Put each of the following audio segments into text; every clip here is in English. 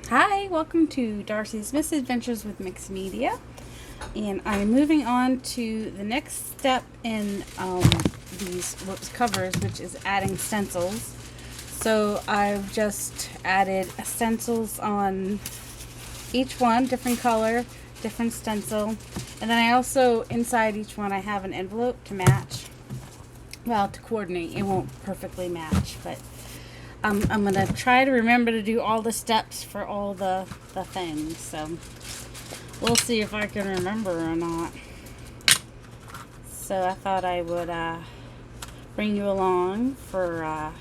Hi, welcome to Darcy's Misadventures with Mixed Media, and I'm moving on to the next step in these covers, which is adding stencils. So I've just added stencils on each one, different color, different stencil, and then I also, inside each one, I have an envelope to match. Well, to coordinate. It won't perfectly match, but I'm going to try to remember to do all the steps for all the things. So we'll see if I can remember or not. So I thought I would bring you along for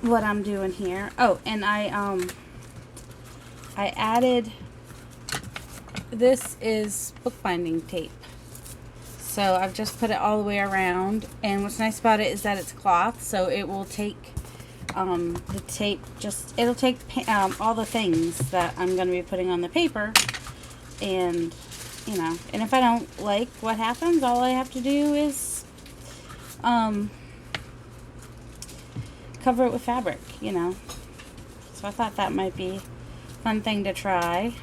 what I'm doing here. Oh, and I added, this is bookbinding tape. So I've just put it all the way around, and what's nice about it is that it's cloth, so it will take the tape, it'll take all the things that I'm going to be putting on the paper, and and if I don't like what happens, all I have to do is cover it with fabric, So I thought that might be a fun thing to try.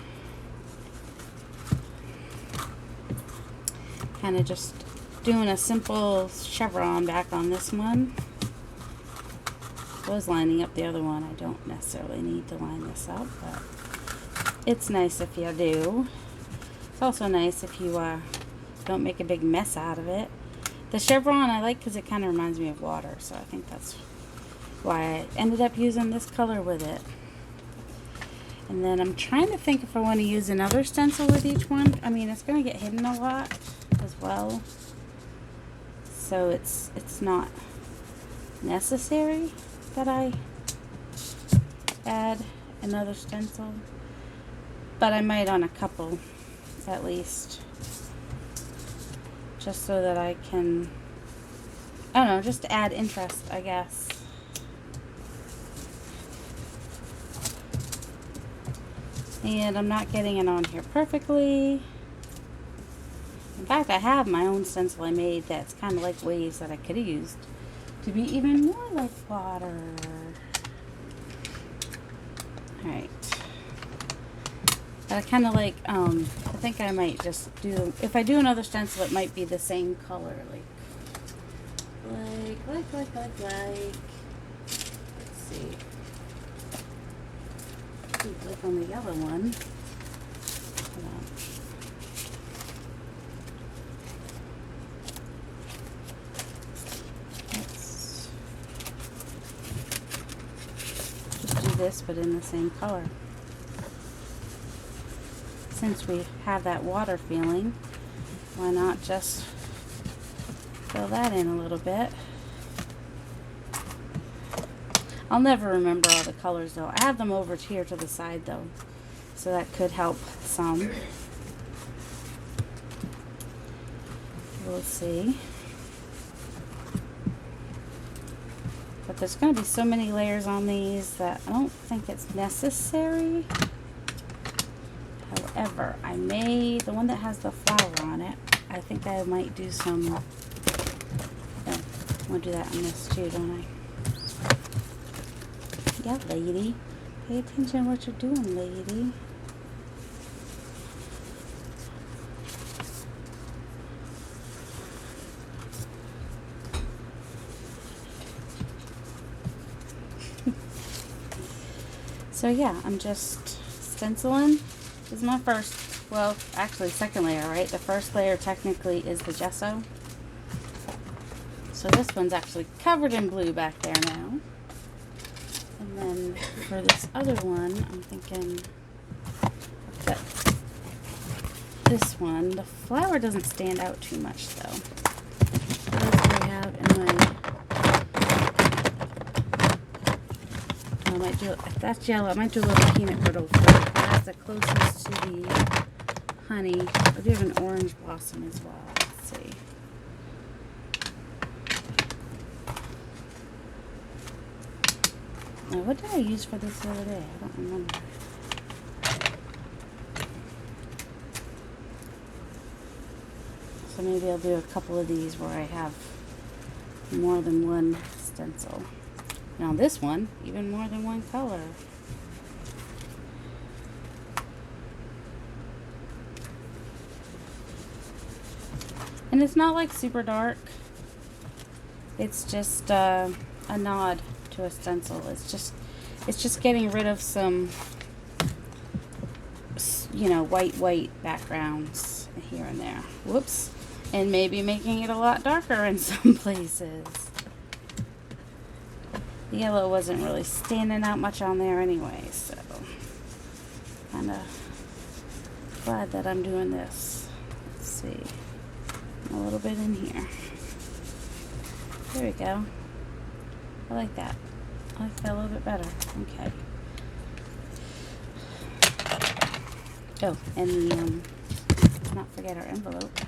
Kind of just doing a simple chevron back on this one. I was lining up the other one. I don't necessarily need to line this up, but it's nice if you do. It's also nice if you don't make a big mess out of it. The chevron I like because it kind of reminds me of water, so I think that's why I ended up using this color with it. And then I'm trying to think if I want to use another stencil with each one. I mean, it's going to get hidden a lot as well, so it's not necessary that I add another stencil, but I might on a couple at least, just so that I can, I don't know, just to add interest, I guess. And I'm not getting it on here perfectly. In fact, I have my own stencil I made that's kind of like waves that I could have used to be even more like water. Alright. But I kind of like, I think I might just do, if I do another stencil, it might be the same color. Like. Let's see. Like on the yellow one. Hold on. This, but in the same color. Since we have that water feeling, why not just fill that in a little bit? I'll never remember all the colors though. I have them over here to the side though, so that could help some. We'll see. But there's going to be so many layers on these that I don't think it's necessary. However, I may, the one that has the flower on it, I think I might do some, I want to do that on this too, don't I? Yeah, lady. Pay attention to what you're doing, lady. So yeah, I'm just stenciling. This is my first, well, actually second layer, right? The first layer technically is the gesso. So this one's actually covered in blue back there now. And then for this other one, I'm thinking that this one, the flower doesn't stand out too much though. What else do I have in my, I might do, if that's yellow, I might do a little peanut brittle for it. That's the closest to the honey. I do have an orange blossom as well. Let's see. Now, what did I use for this the other day? I don't remember. So maybe I'll do a couple of these where I have more than one stencil. Now this one, even more than one color. And it's not like super dark. It's just a nod to a stencil. It's just getting rid of some, you know, white backgrounds here and there. Whoops. And maybe making it a lot darker in some places. The yellow wasn't really standing out much on there anyway, so kind of glad that I'm doing this. Let's see. A little bit in here. There we go. I like that. I like that a little bit better. Okay. Oh, and let's not forget our envelope.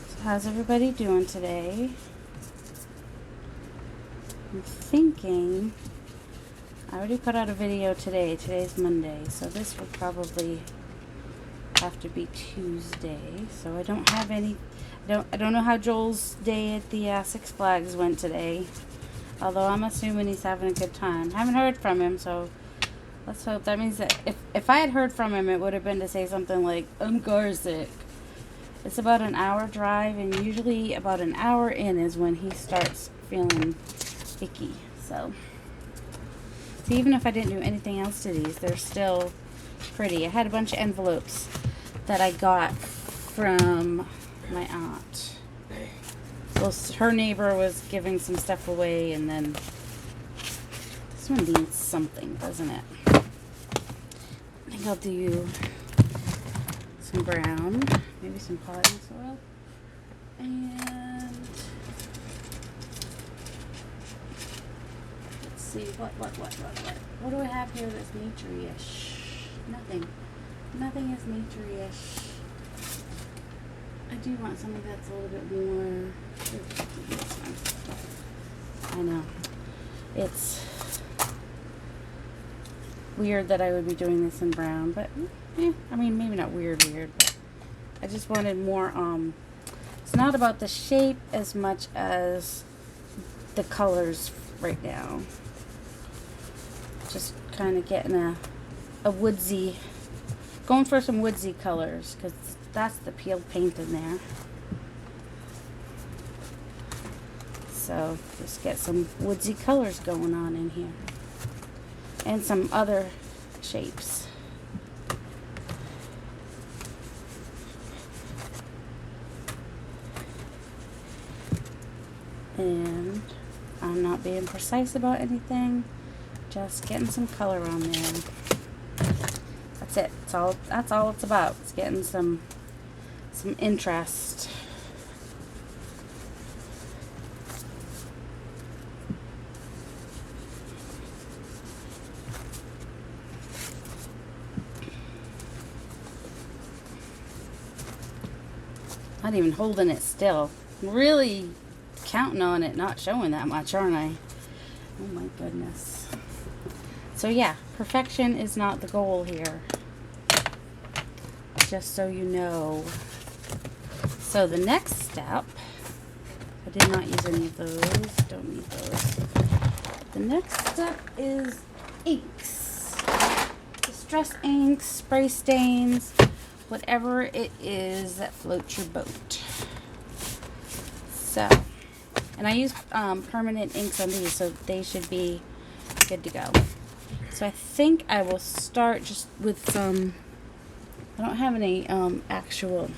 So how's everybody doing today? I'm thinking I already put out a video today. Today's Monday, so this would probably have to be Tuesday. So I don't have any. I don't know how Joel's day at the Six Flags went today. Although I'm assuming he's having a good time. Haven't heard from him, so let's hope. That means that if I had heard from him, it would have been to say something like, "I'm car sick." It's about an hour drive, and usually about an hour in is when he starts feeling icky. So even if I didn't do anything else to these, they're still pretty. I had a bunch of envelopes that I got from my aunt. Well, her neighbor was giving some stuff away, and then this one needs something, doesn't it? I think I'll do some brown, maybe some potting soil, and let's see, what do I have here that's nature-ish? Nothing is nature-ish. I do want something that's a little bit more. I know. It's weird that I would be doing this in brown, but I mean, maybe not weird, but I just wanted more, it's not about the shape as much as the colors right now. Just kind of getting a woodsy, going for some woodsy colors, because that's the peeled paint in there. So just get some woodsy colors going on in here. And some other shapes. And I'm not being precise about anything. Just getting some color on there. That's it. That's all it's about. It's getting some interest. Not even holding it still. I'm really counting on it not showing that much, aren't I? Oh my goodness. So yeah, perfection is not the goal here. Just so you know. So the next step, I did not use any of those, don't need those. The next step is inks. Distress inks, spray stains, whatever it is that floats your boat. So, and I use permanent inks on these, so they should be good to go. So I think I will start just with some, I don't have any actual,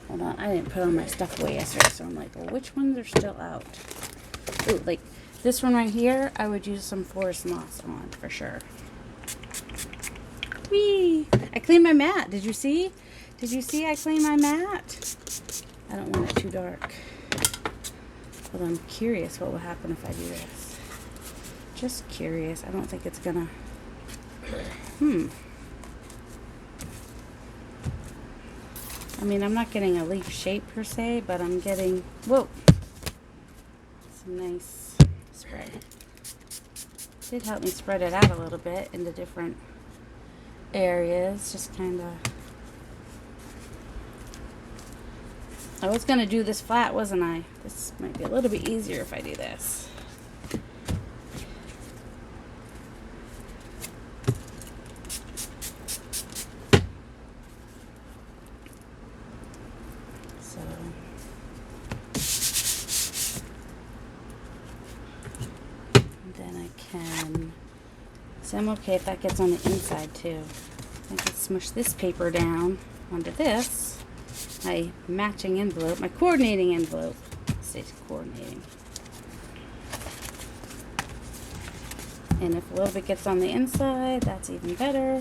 hold on, I didn't put all my stuff away yesterday, so I'm like, well, which ones are still out? Ooh, like this one right here, I would use some forest moss on for sure. Whee! I cleaned my mat. Did you see? Did you see I cleaned my mat? I don't want it too dark. But I'm curious what will happen if I do this. Just curious. I don't think it's gonna. I mean, I'm not getting a leaf shape per se, but I'm getting, whoa, some nice spread. Did help me spread it out a little bit into different areas. Just kind of. I was going to do this flat, wasn't I? This might be a little bit easier if I do this. then I can, so I'm okay if that gets on the inside too. I can smush this paper down onto this, my matching envelope, my coordinating envelope. Stays coordinating. And if a little bit gets on the inside, that's even better.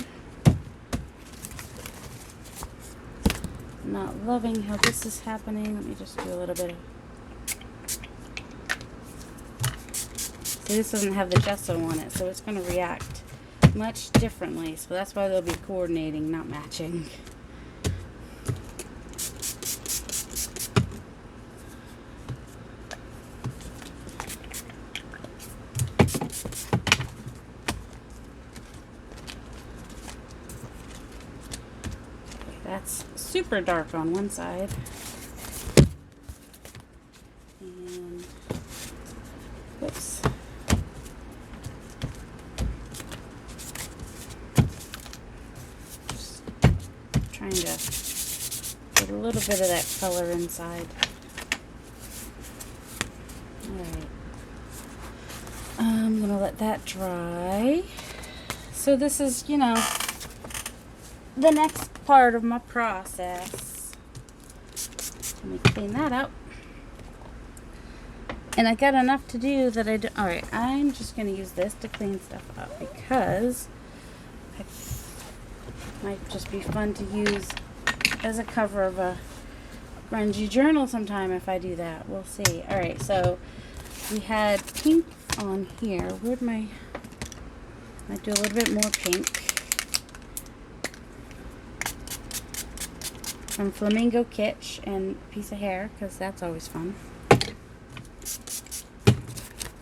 Not loving how this is happening. Let me just do a little bit of... See, this doesn't have the gesso on it, so it's going to react much differently. So that's why they'll be coordinating, not matching. That's super dark on one side. And, whoops. Just trying to get a little bit of that color inside. Alright. I'm going to let that dry. So this is, you know, the next part of my process. Let me clean that up. And I got enough to do that I do. Alright, I'm just going to use this to clean stuff up because it might just be fun to use as a cover of a grungy journal sometime if I do that. We'll see. Alright, so we had pink on here. Where'd my... I might do a little bit more pink. From Flamingo Kitsch and Piece of Hair, because that's always fun.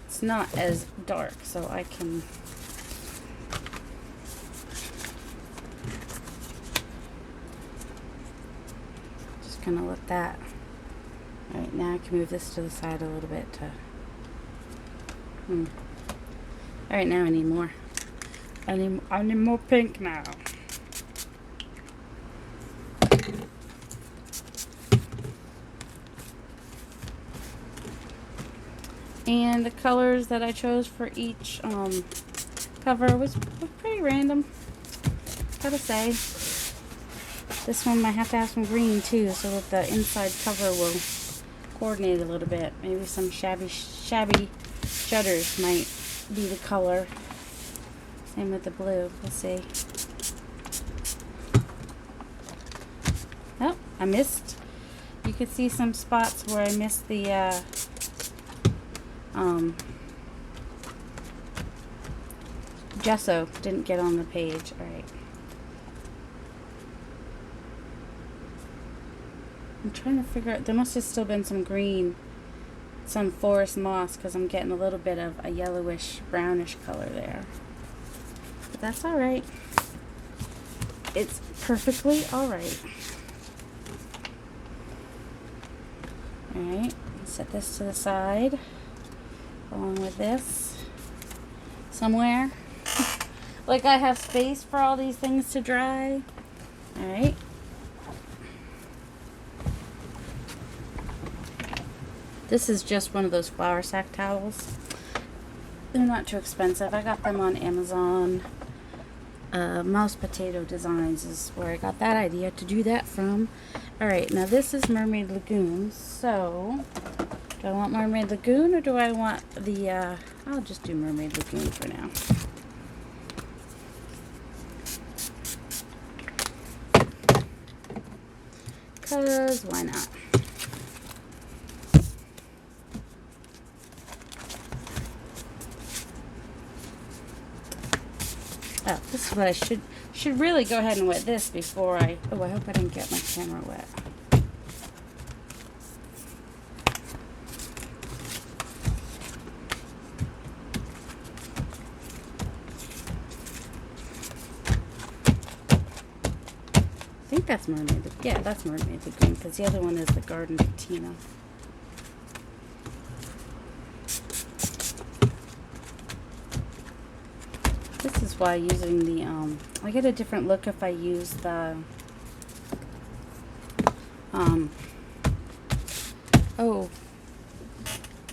It's not as dark, so I can just kind of let that. Alright, now I can move this to the side a little bit to Alright, now I need more. I need more pink now. And the colors that I chose for each cover was pretty random, gotta say. This one might have to have some green too, so that the inside cover will coordinate a little bit. Maybe some shabby shutters might be the color. Same with the blue. We'll see. Oh, I missed. You could see some spots where I missed the gesso didn't get on the page. Alright. I'm trying to figure out, there must have still been some green, some forest moss, because I'm getting a little bit of a yellowish, brownish color there. But that's alright. It's perfectly alright. Alright, set this to the side, along with this, somewhere. Like I have space for all these things to dry. Alright. This is just one of those flour sack towels. They're not too expensive. I got them on Amazon. Mouse Potato Designs is where I got that idea to do that from. Alright, now this is Mermaid Lagoon. So, do I want Mermaid Lagoon or do I want the, I'll just do Mermaid Lagoon for now. Because why not? Oh, this is what I should really go ahead and wet this before I... Oh, I hope I didn't get my camera wet. I think that's Mermaid. Yeah, that's Mermaid Lagoon, because the other one is the Garden Patina. This is why using the, I get a different look if I use the,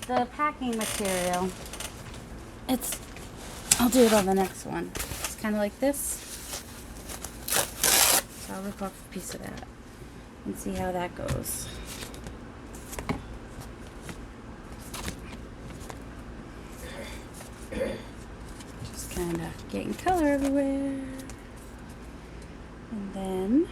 the packing material. I'll do it on the next one. It's kind of like this. So I'll rip off a piece of that and see how that goes. Just kind of getting color everywhere. And then,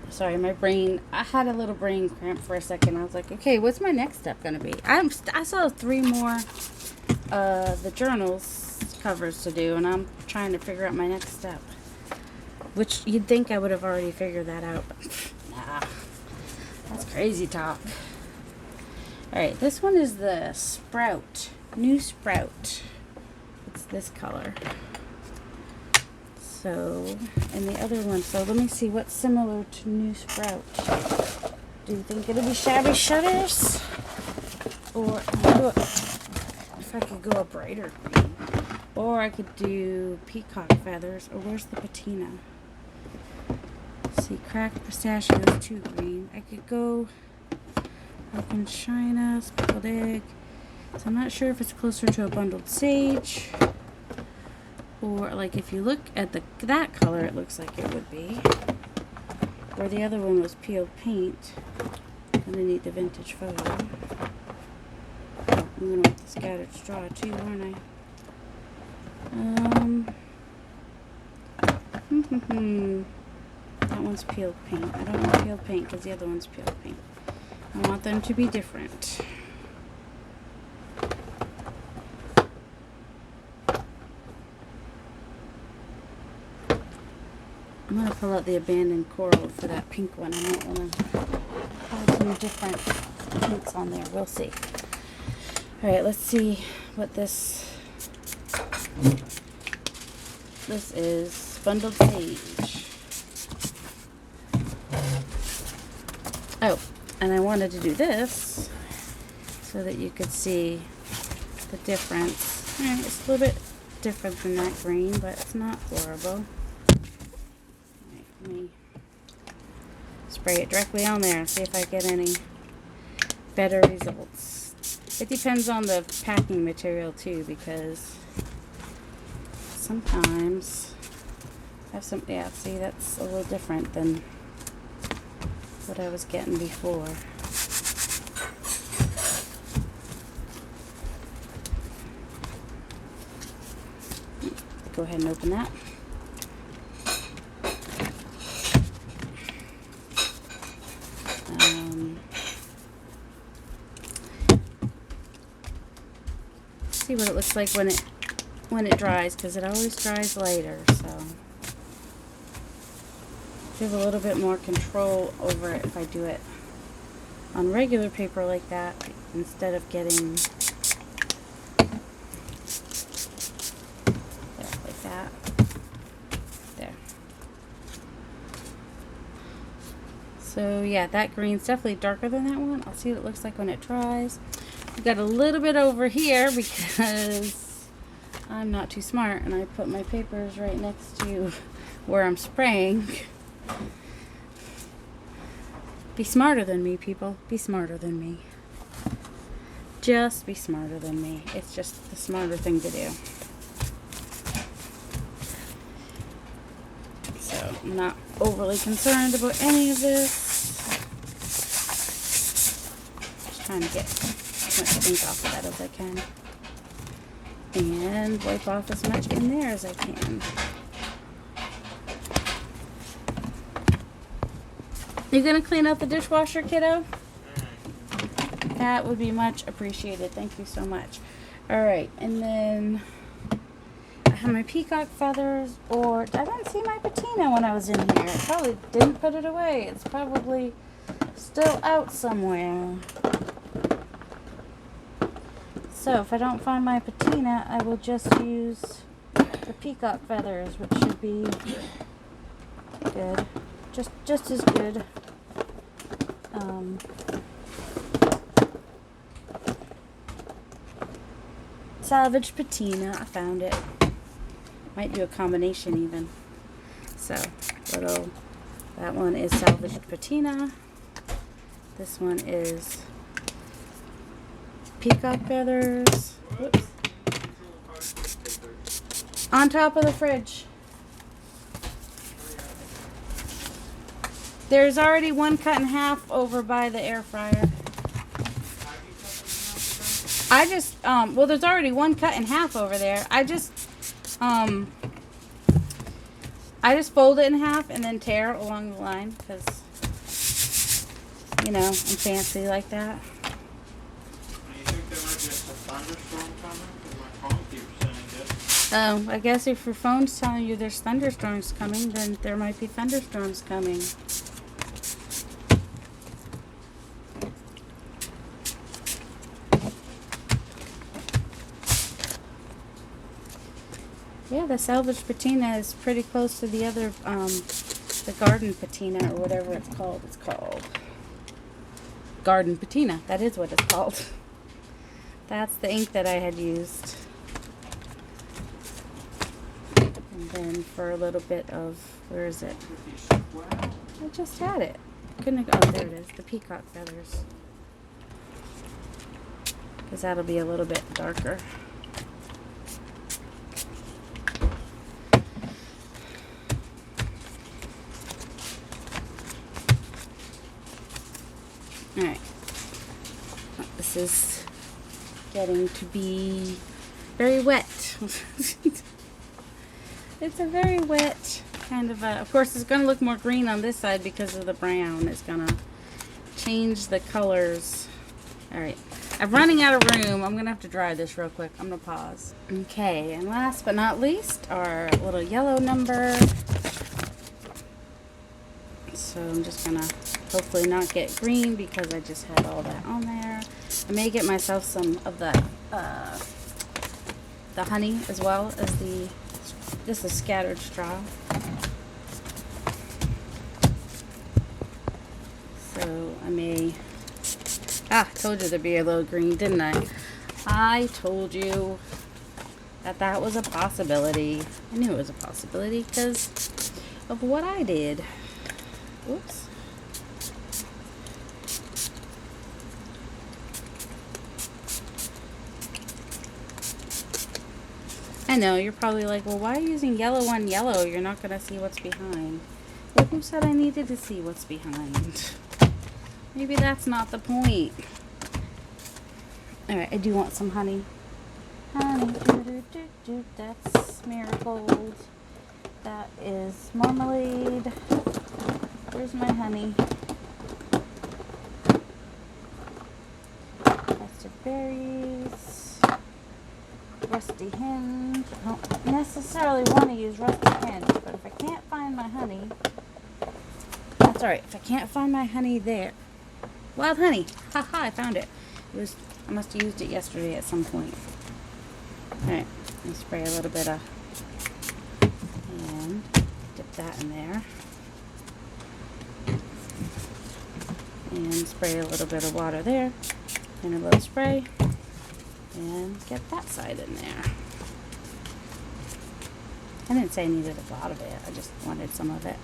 sorry, my brain, I had a little brain cramp for a second. I was like, okay, what's my next step going to be? I saw 3 more the journals covers to do, and I'm trying to figure out my next step. Which you'd think I would have already figured that out, but nah, that's crazy talk. Alright, this one is the Sprout, New Sprout. It's this color. So, and the other one, so let me see what's similar to New Sprout. Do you think it'll be Shabby Shutters? Or, if I could go a brighter green. Or I could do Peacock Feathers, or where's the patina? Let's see, Cracked Pistachios, 2 green. I could go Open China, Speckled Egg. So I'm not sure if it's closer to a Bundled Sage. Or, like, if you look at that color, it looks like it would be. Or the other one was Peeled Paint. Underneath the Vintage Photo. Oh, I'm going to want the Scattered Straw, too, aren't I? That one's Peeled Paint. I don't want Peeled Paint because the other one's Peeled Paint. I want them to be different. I'm going to pull out the Abandoned Coral for that pink one. I might want to have some different pinks on there. We'll see. Alright, let's see what this is. Bundled Sage. Oh, and I wanted to do this so that you could see the difference. It's a little bit different than that green, but it's not horrible. Let me spray it directly on there and see if I get any better results. It depends on the packing material too, because sometimes I have some, yeah, see, that's a little different than what I was getting before. Go ahead and open that. See what it looks like when it dries, because it always dries later, so you have a little bit more control over it if I do it on regular paper like that instead of getting there, like that. There. So yeah, that green's definitely darker than that one. I'll see what it looks like when it dries. I've got a little bit over here because I'm not too smart and I put my papers right next to where I'm spraying. Be smarter than me, people. Be smarter than me. Just be smarter than me. It's just the smarter thing to do. So I'm not overly concerned about any of this. Just trying to get as much ink off of that as I can. And wipe off as much in there as I can. You gonna clean out the dishwasher, kiddo? That would be much appreciated. Thank you so much. Alright, and then I have my peacock feathers, or I didn't see my patina when I was in here. I probably didn't put it away. It's probably still out somewhere. So if I don't find my patina, I will just use the peacock feathers, which should be good. Just as good. Salvage patina, I found it. Might do a combination even. So, that one is salvaged patina. This one is peacock feathers. Whoops. On top of the fridge. There's already one cut in half over by the air fryer. I just, well, there's already one cut in half over there. I just fold it in half and then tear along the line because, you know, I'm fancy like that. You think there might be a thunderstorm coming? Because my phone keeps saying this. Oh, I guess if your phone's telling you there's thunderstorms coming, then there might be thunderstorms coming. Yeah, the salvage patina is pretty close to the other, the garden patina or whatever it's called. It's called garden patina. That is what it's called. That's the ink that I had used. And then for a little bit of, where is it? I just had it. Couldn't, oh, there it is. The peacock feathers. Because that'll be a little bit darker. Alright, this is getting to be very wet. It's a very wet kind of of course it's going to look more green on this side because of the brown. It's going to change the colors. Alright, I'm running out of room. I'm going to have to dry this real quick. I'm going to pause. Okay, and last but not least, our little yellow number. So I'm just going to hopefully not get green because I just had all that on there. I may get myself some of the honey as well as this is scattered straw. So I may, told you there'd be a little green, didn't I? I told you that was a possibility. I knew it was a possibility because of what I did. Oops. I know, you're probably like, well, why are you using yellow on yellow? You're not going to see what's behind. Well, who said I needed to see what's behind? Maybe that's not the point. Alright, I do want some honey. Honey, that's marigold. That is marmalade. Where's my honey? Custard berries. Rusty hinge. I don't necessarily want to use rusty hinge, but if I can't find my honey, that's alright. If I can't find my honey there. Wild honey. Haha, I found it. I must have used it yesterday at some point. Alright, let me spray a little bit of, and dip that in there. And spray a little bit of water there. And a little spray. And get that side in there. I didn't say I needed a lot of it. I just wanted some of it.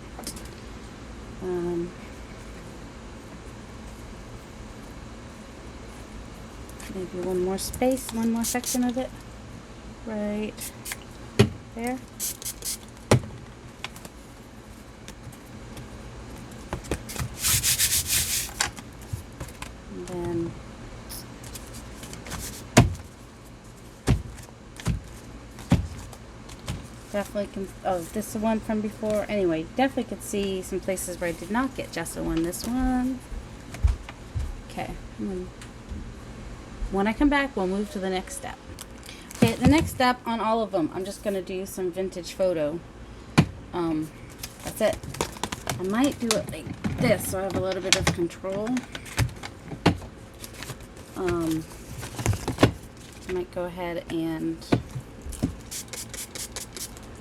Maybe one more section of it. Right there. And then definitely can, oh, this is the one from before. Anyway, definitely could see some places where I did not get just the one. This one. Okay. When I come back, we'll move to the next step. Okay, the next step on all of them, I'm just going to do some vintage photo. That's it. I might do it like this so I have a little bit of control. I might go ahead and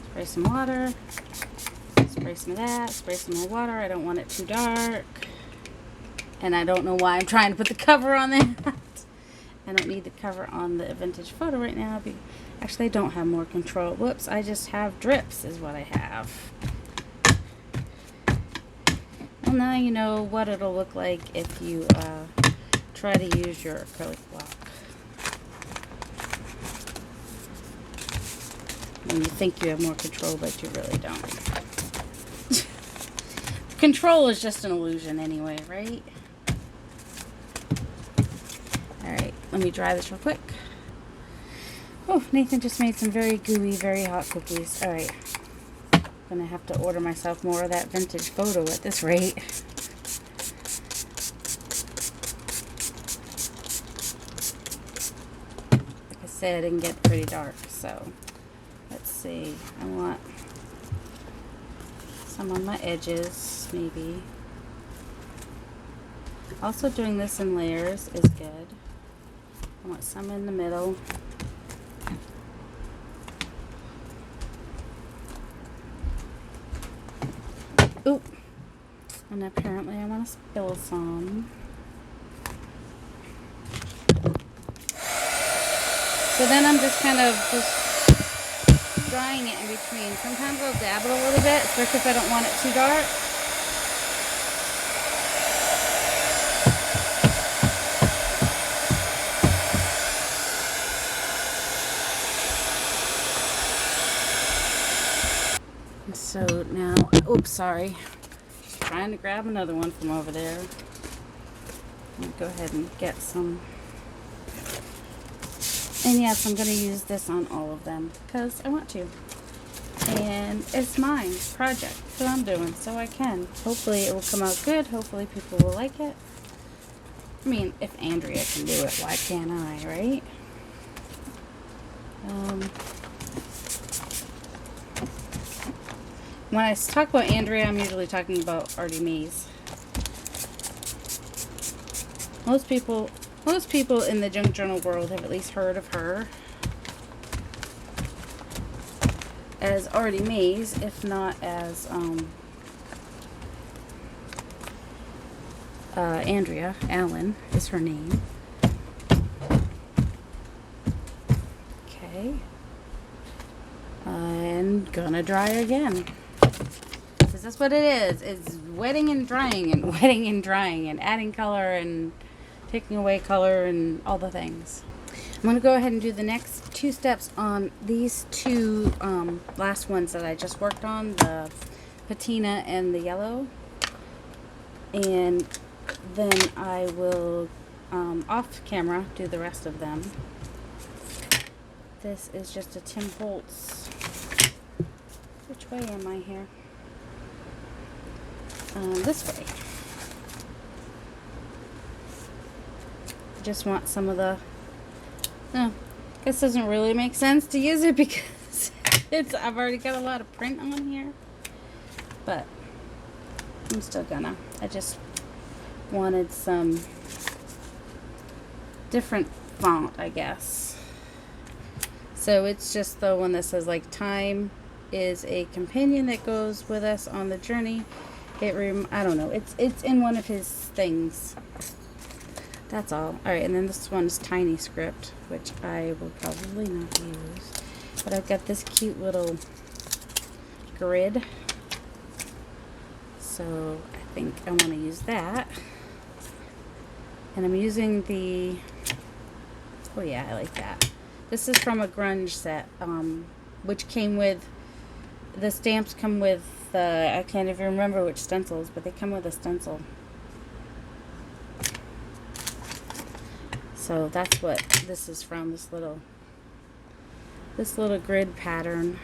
spray some water, spray some of that, spray some more water. I don't want it too dark. And I don't know why I'm trying to put the cover on that. I don't need the cover on the vintage photo right now. Actually, I don't have more control. Whoops, I just have drips is what I have. Well, now you know what it'll look like if you try to use your acrylic block. And you think you have more control, but you really don't. Control is just an illusion anyway, right? Alright, let me dry this real quick. Oh, Nathan just made some very gooey, very hot cookies. Alright. Gonna have to order myself more of that vintage photo at this rate. Like I said, it can get pretty dark, so let's see. I want some on my edges, maybe. Also doing this in layers is good. I want some in the middle. Oop. And apparently I want to spill some. So then I'm just kind of just drying it in between. Sometimes I'll dab it a little bit, especially if I don't want it too dark. And so now, oops, sorry. Just trying to grab another one from over there. I'm gonna go ahead and get some. And yes, I'm going to use this on all of them because I want to. And it's my project that I'm doing, so I can. Hopefully it will come out good. Hopefully people will like it. I mean, if Andrea can do it, why can't I, right? When I talk about Andrea, I'm usually talking about Artie Mays. Most people in the junk journal world have at least heard of her as Artie Mays, if not as Andrea Allen is her name. Okay. I'm gonna dry again. Because that's what it is. It's wetting and drying and wetting and drying and adding color and taking away color and all the things. I'm going to go ahead and do the next two steps on these two last ones that I just worked on, the patina and the yellow. And then I will, off camera, do the rest of them. This is just a Tim Holtz. Which way am I here? This way. Just want some of the this doesn't really make sense to use it because I've already got a lot of print on here, but I'm still gonna. I just wanted some different font, I guess. So it's just the one that says like time is a companion that goes with us on the journey. I don't know, it's in one of his things. That's all. Alright, and then this one is Tiny Script, which I will probably not use. But I've got this cute little grid. So I think I want to use that. And I'm using the... Oh yeah, I like that. This is from a grunge set, which came with... The stamps come with... I can't even remember which stencils, but they come with a stencil. So that's what this is from, this little grid pattern,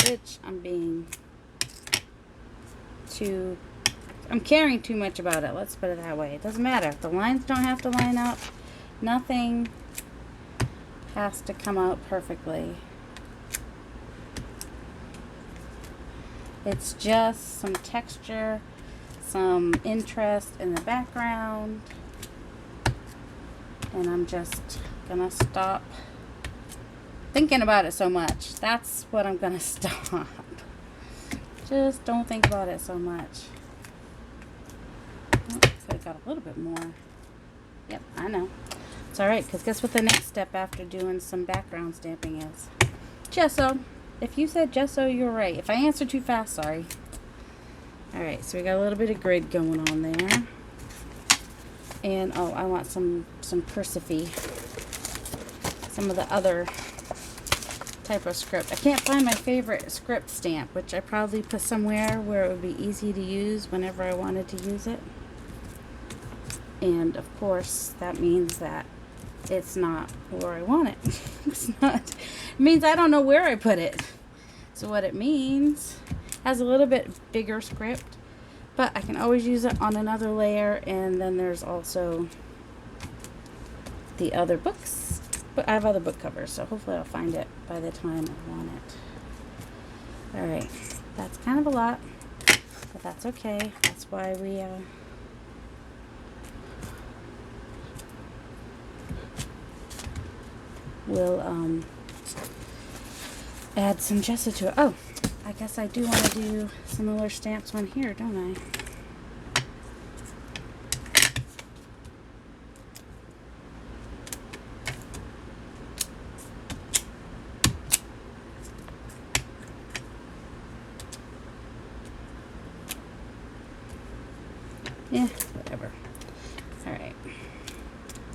which I'm caring too much about it. Let's put it that way. It doesn't matter. The lines don't have to line up. Nothing has to come out perfectly. It's just some texture, some interest in the background, and I'm just gonna stop thinking about it so much. That's what I'm gonna stop. Just don't think about it so much. Oh, could have got a little bit more. Yep, I know. It's alright, because guess what the next step after doing some background stamping is? Gesso. If you said gesso, you're right. If I answer too fast, sorry. Alright, so we got a little bit of grid going on there. And, oh, I want some cursive-y. some of the other type of script. I can't find my favorite script stamp, which I probably put somewhere where it would be easy to use whenever I wanted to use it. And of course, that means that it's not where I want it. It's not. It means I don't know where I put it. So what it means, has a little bit bigger script, but I can always use it on another layer. And then there's also the other books. But I have other book covers, so hopefully I'll find it by the time I want it. Alright, that's kind of a lot, but that's okay. That's why we will add some gesso to it. Oh, I guess I do want to do similar stamps on here, don't I? Yeah, whatever. Alright.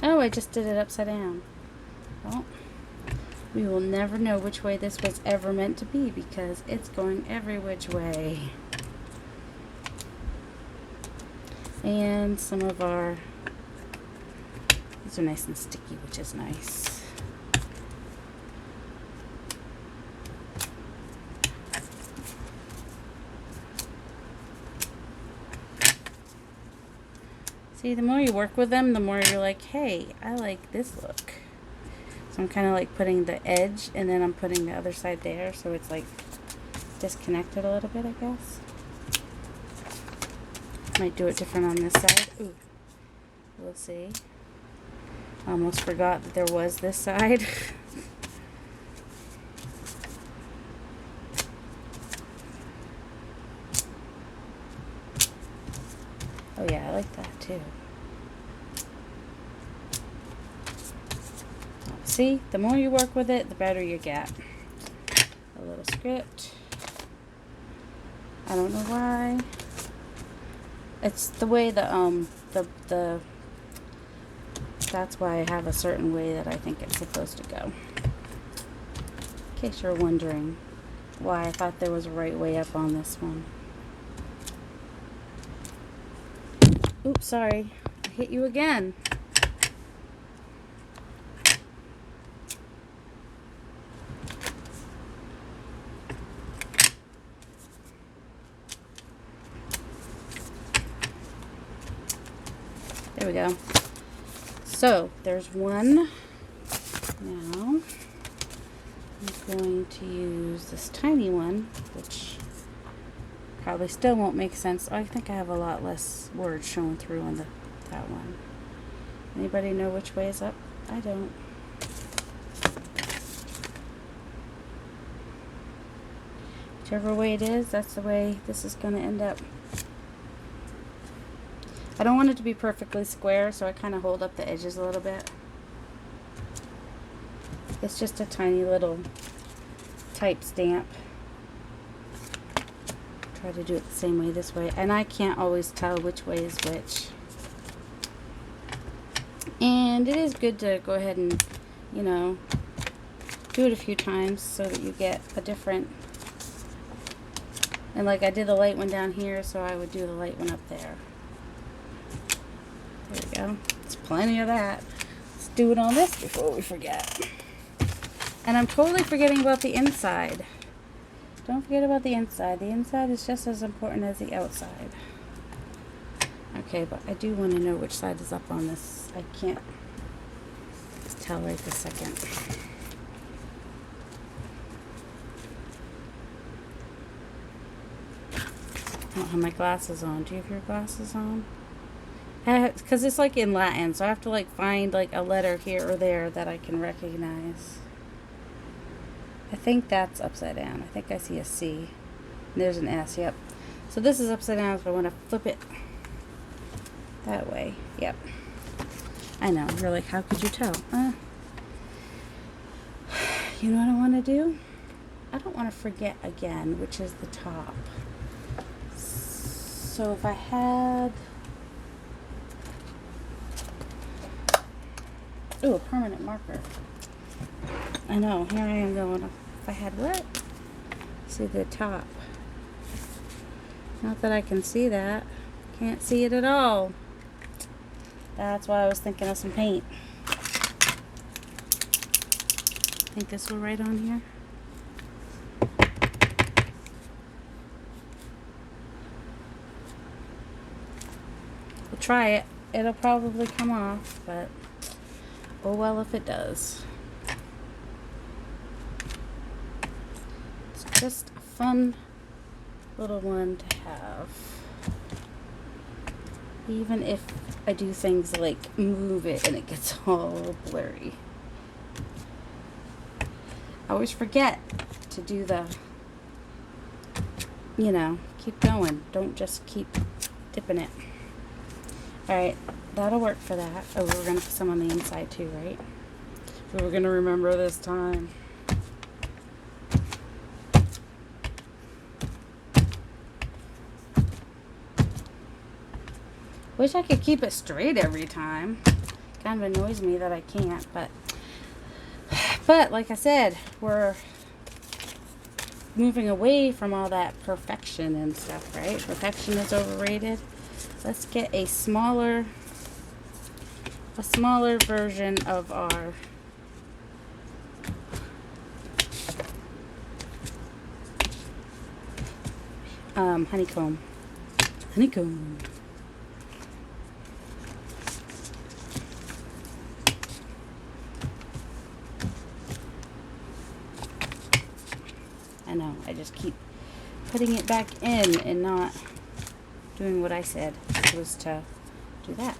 Oh, I just did it upside down. Well, we will never know which way this was ever meant to be because it's going every which way. And some of our... These are nice and sticky, which is nice. See, the more you work with them, the more you're like, hey, I like this look. So I'm kind of like putting the edge and then I'm putting the other side there, so it's like disconnected a little bit, I guess. Might do it different on this side. Ooh, we'll see. Almost forgot that there was this side. Oh yeah, I like that too. See, the more you work with it, the better you get. A little script. I don't know why. It's the way the that's why I have a certain way that I think it's supposed to go. In case you're wondering why I thought there was a right way up on this one. Oops, sorry. I hit you again. There we go. So, there's one. Now, I'm going to use this tiny one, which probably still won't make sense. I think I have a lot less words showing through on that one. Anybody know which way is up? I don't. Whichever way it is, that's the way this is going to end up. I don't want it to be perfectly square, so I kind of hold up the edges a little bit. It's just a tiny little type stamp. Try to do it the same way this way, and I can't always tell which way is which. And it is good to go ahead and, you know, do it a few times so that you get a different. And like I did the light one down here, so I would do the light one up there. There we go. There's plenty of that. Let's do it on this before we forget. And I'm totally forgetting about the inside. Don't forget about the inside. The inside is just as important as the outside. Okay, but I do want to know which side is up on this. I can't tell right this second. I don't have my glasses on. Do you have your glasses on? Because it's like in Latin, so I have to like find like a letter here or there that I can recognize. I think that's upside down. I think I see a C. And there's an S, yep. So this is upside down, so I want to flip it that way. Yep. I know, you're like, how could you tell? You know what I want to do? I don't want to forget again, which is the top. So if I had... Ooh, a permanent marker. I know, here I am going, if I had what? See the top. Not that I can see that. Can't see it at all. That's why I was thinking of some paint. Think this will write on here? We'll try it. It'll probably come off, but oh well if it does. It's just a fun little one to have. Even if I do things like move it and it gets all blurry. I always forget to do the, you know, keep going. Don't just keep dipping it. Alright, that'll work for that. Oh, we're going to put some on the inside too, right? So we're going to remember this time. Wish I could keep it straight every time. Kind of annoys me that I can't, but like I said, we're moving away from all that perfection and stuff, right? Perfection is overrated. Let's get a smaller version of our honeycomb. Honeycomb. I know, I just keep putting it back in and not doing what I said, which was to do that.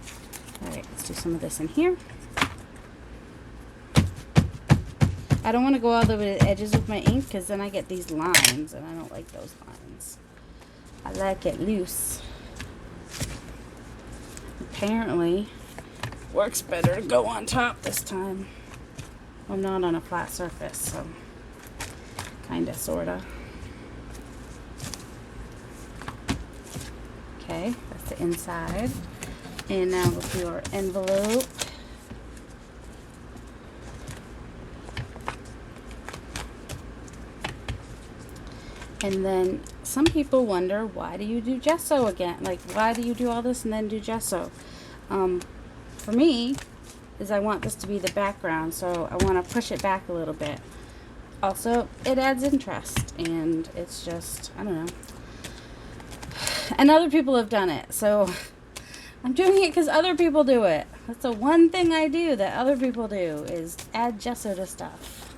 Alright, let's do some of this in here. I don't want to go all over the edges with my ink because then I get these lines and I don't like those lines. I like it loose. Apparently, works better to go on top this time. I'm not on a flat surface, so kinda, sorta. Okay, that's the inside. And now we'll do our envelope. And then some people wonder, why do you do gesso again? Like, why do you do all this and then do gesso? For me, is I want this to be the background, so I want to push it back a little bit. Also, it adds interest, and it's just, I don't know. And other people have done it, so I'm doing it because other people do it. That's the one thing I do that other people do, is add gesso to stuff.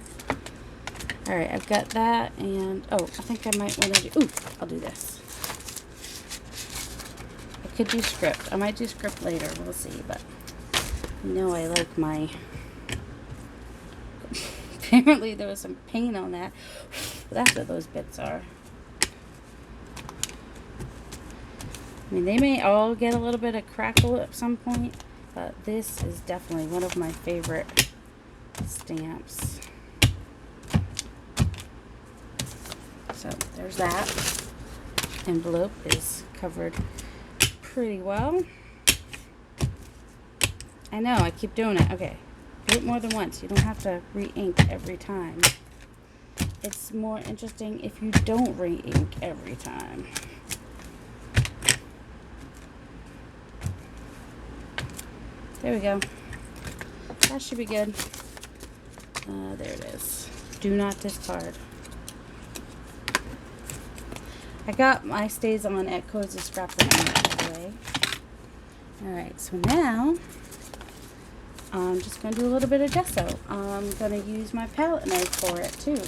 Alright, I've got that, and, oh, I think I might want to do, ooh, I'll do this. I could do script. I might do script later, we'll see, but you know I like my, apparently there was some paint on that. That's what those bits are. I mean, they may all get a little bit of crackle at some point, but this is definitely one of my favorite stamps. So there's that. Envelope is covered pretty well. I know, I keep doing it. Okay, do it more than once. You don't have to re-ink every time. It's more interesting if you don't re-ink every time. There we go. That should be good. There it is. Do not discard. I got my stays on at Codes of Scrap by the way. Alright, so now I'm just going to do a little bit of gesso. I'm going to use my palette knife for it too.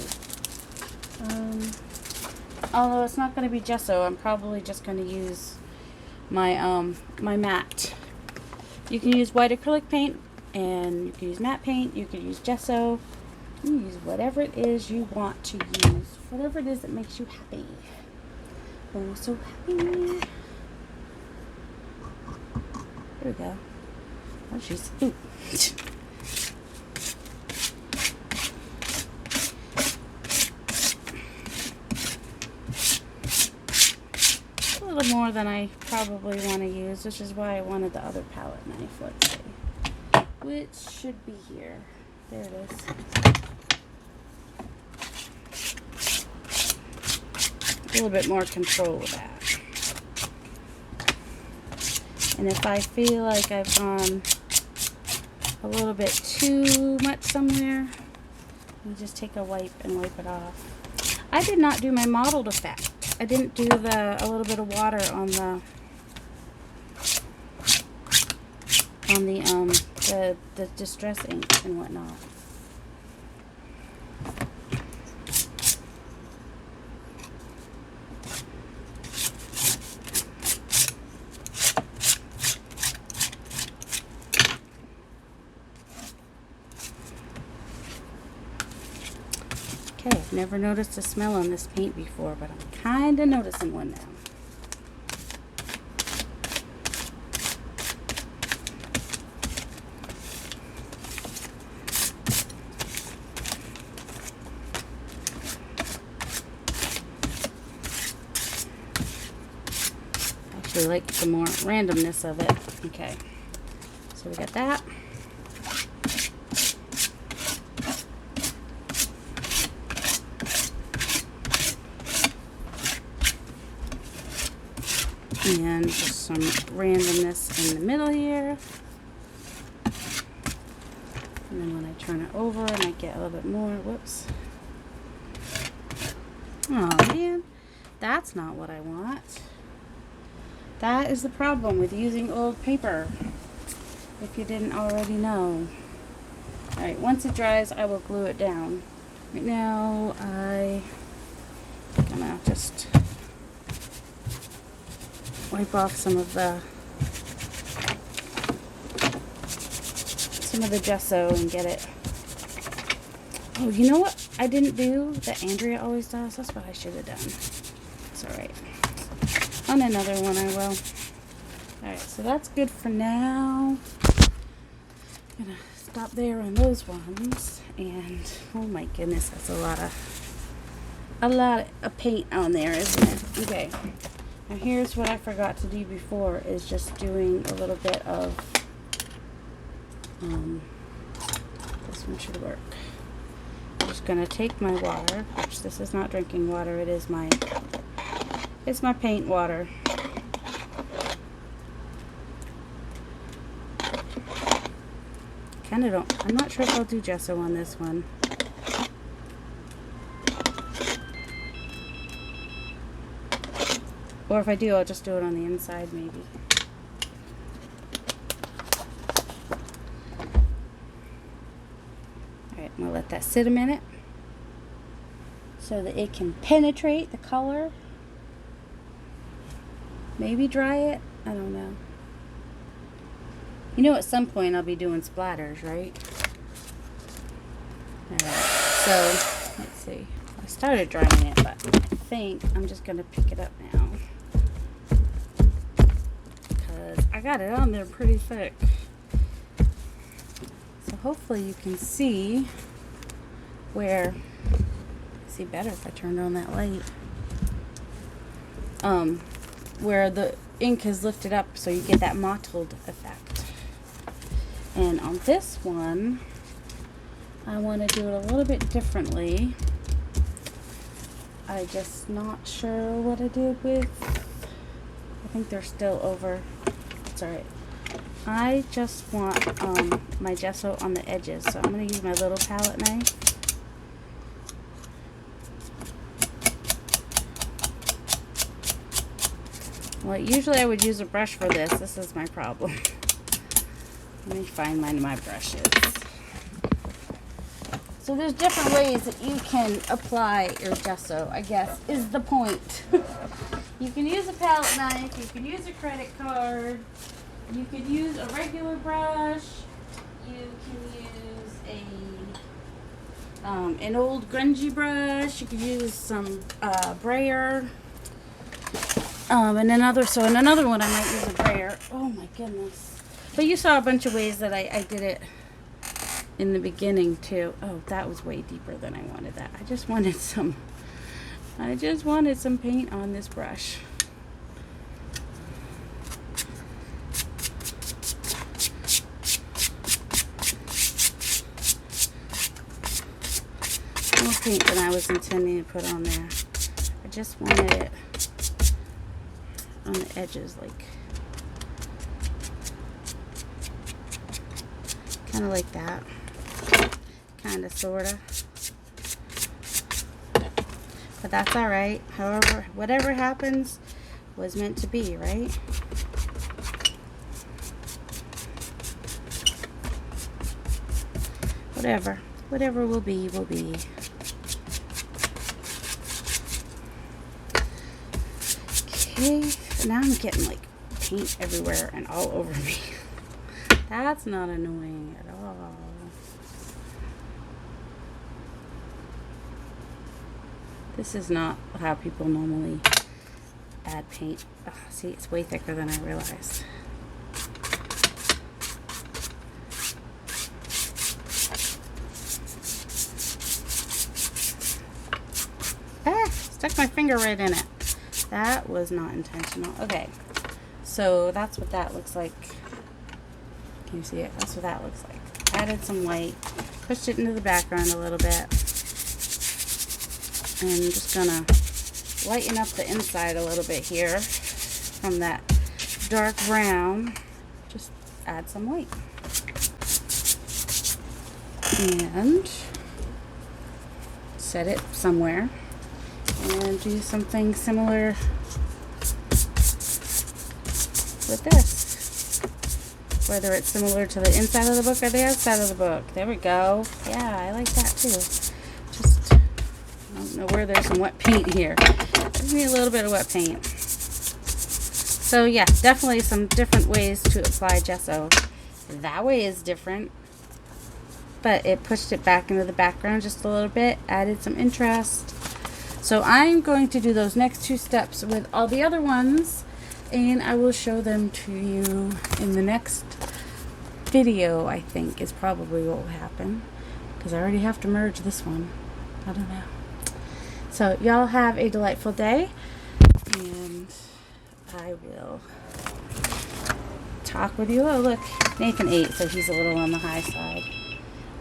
Although it's not going to be gesso, I'm probably just going to use my my matte. You can use white acrylic paint, and you can use matte paint, you can use gesso. You can use whatever it is you want to use. Whatever it is that makes you happy. Oh, so happy. There we go. Oh, she's, ooh. A little more than I probably want to use, which is why I wanted the other palette knife, let's say. Which should be here. There it is. a little bit more control with that. And if I feel like I've gone a little bit too much somewhere, you just take a wipe and wipe it off. I did not do my mottled effect. I didn't do a little bit of water on the distress ink and whatnot. Okay, I've never noticed a smell on this paint before, but I'm kind of noticing one now. I actually like the more randomness of it. Okay, so we got that. And just some randomness in the middle here. And then when I turn it over, I might get a little bit more. Whoops. Oh man, that's not what I want. That is the problem with using old paper, if you didn't already know. Alright, once it dries, I will glue it down. Right now, I'm gonna just wipe off some of the gesso and get it. Oh, you know what I didn't do that Andrea always does? That's what I should have done. It's alright. On another one I will. Alright, so that's good for now. I'm gonna stop there on those ones. And oh my goodness, that's a lot of paint on there, isn't it? Okay. Now here's what I forgot to do before, is just doing a little bit of, this one should work. I'm just going to take my water, which this is not drinking water, it's my paint water. I'm not sure if I'll do gesso on this one. Or if I do, I'll just do it on the inside, maybe. Alright, I'm going to let that sit a minute so that it can penetrate the color. Maybe dry it. I don't know. You know, at some point I'll be doing splatters, right? Alright, so let's see. I started drying it, but I think I'm just going to pick it up now. I got it on there pretty thick. So hopefully you can see see better if I turned on that light. Where the ink is lifted up so you get that mottled effect. And on this one, I want to do it a little bit differently. I'm just not sure what I did with, I think they're still over. Alright, I just want my gesso on the edges, so I'm going to use my little palette knife. Well, usually I would use a brush for this. This is my problem. Let me find my brushes. So there's different ways that you can apply your gesso, I guess, is the point. You can use a palette knife, you can use a credit card, you could use a regular brush, you can use an old grungy brush, you could use some brayer, and another one I might use a brayer. Oh my goodness. But you saw a bunch of ways that I did it in the beginning too. Oh, that was way deeper than I wanted that. I just wanted some paint on this brush. More paint than I was intending to put on there. I just wanted it on the edges, like kind of like that, kind of, sort of. But that's all right. However, whatever happens was meant to be, right? Whatever will be, will be. Okay, now I'm getting like paint everywhere and all over me. That's not annoying at all. This is not how people normally add paint. Oh, see, it's way thicker than I realized. Ah, stuck my finger right in it. That was not intentional. Okay, so that's what that looks like. Can you see it? That's what that looks like. Added some white, pushed it into the background a little bit. And I'm just gonna lighten up the inside a little bit here from that dark brown. Just add some white. And set it somewhere. And do something similar with this. Whether it's similar to the inside of the book or the outside of the book. There we go. Yeah, I like that too. Just, I don't know where there's some wet paint here. Gives me a little bit of wet paint. So yeah, definitely some different ways to apply gesso. That way is different. But it pushed it back into the background just a little bit. Added some interest. So I'm going to do those next two steps with all the other ones, and I will show them to you in the next video. I think is probably what will happen, because I already have to merge this one. I don't know. So y'all have a delightful day, and I will talk with you. Oh look, Nathan ate, so he's a little on the high side.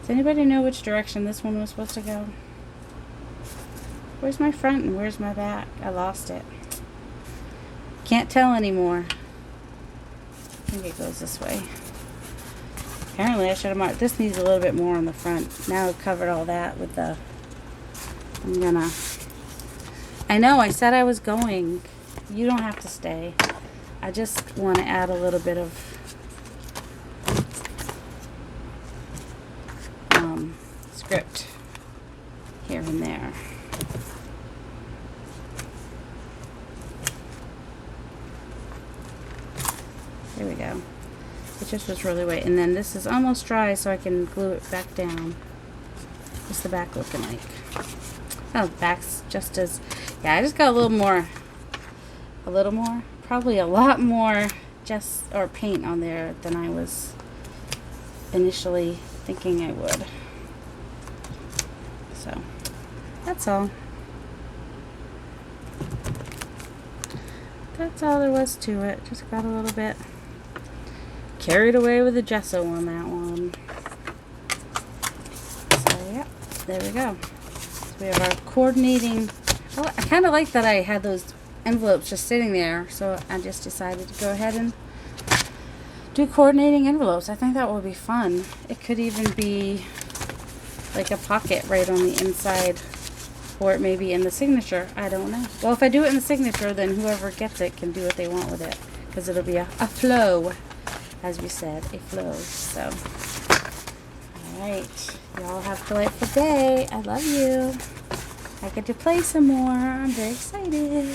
Does anybody know which direction this one was supposed to go? Where's my front and where's my back? I lost it. Can't tell anymore. I think it goes this way. Apparently I should have marked. This needs a little bit more on the front. Now I've covered all that with the... I know, I said I was going. You don't have to stay. I just want to add a little bit of... script here and there. There we go. It just was really wet. And then this is almost dry, so I can glue it back down. What's the back looking like? Oh, the back's just as... Yeah, I just got a little more, probably a lot more paint on there than I was initially thinking I would. So, that's all. That's all there was to it. Just got a little bit carried away with the gesso on that one. So, yeah, there we go. So we have our coordinating. Oh, I kind of like that I had those envelopes just sitting there, so I just decided to go ahead and do coordinating envelopes. I think that would be fun. It could even be like a pocket right on the inside, or it may be in the signature. I don't know. Well, if I do it in the signature, then whoever gets it can do what they want with it, because it'll be a flow, as we said, a flow. So, alright, y'all have a delightful day. I love you. I get to play some more. I'm very excited.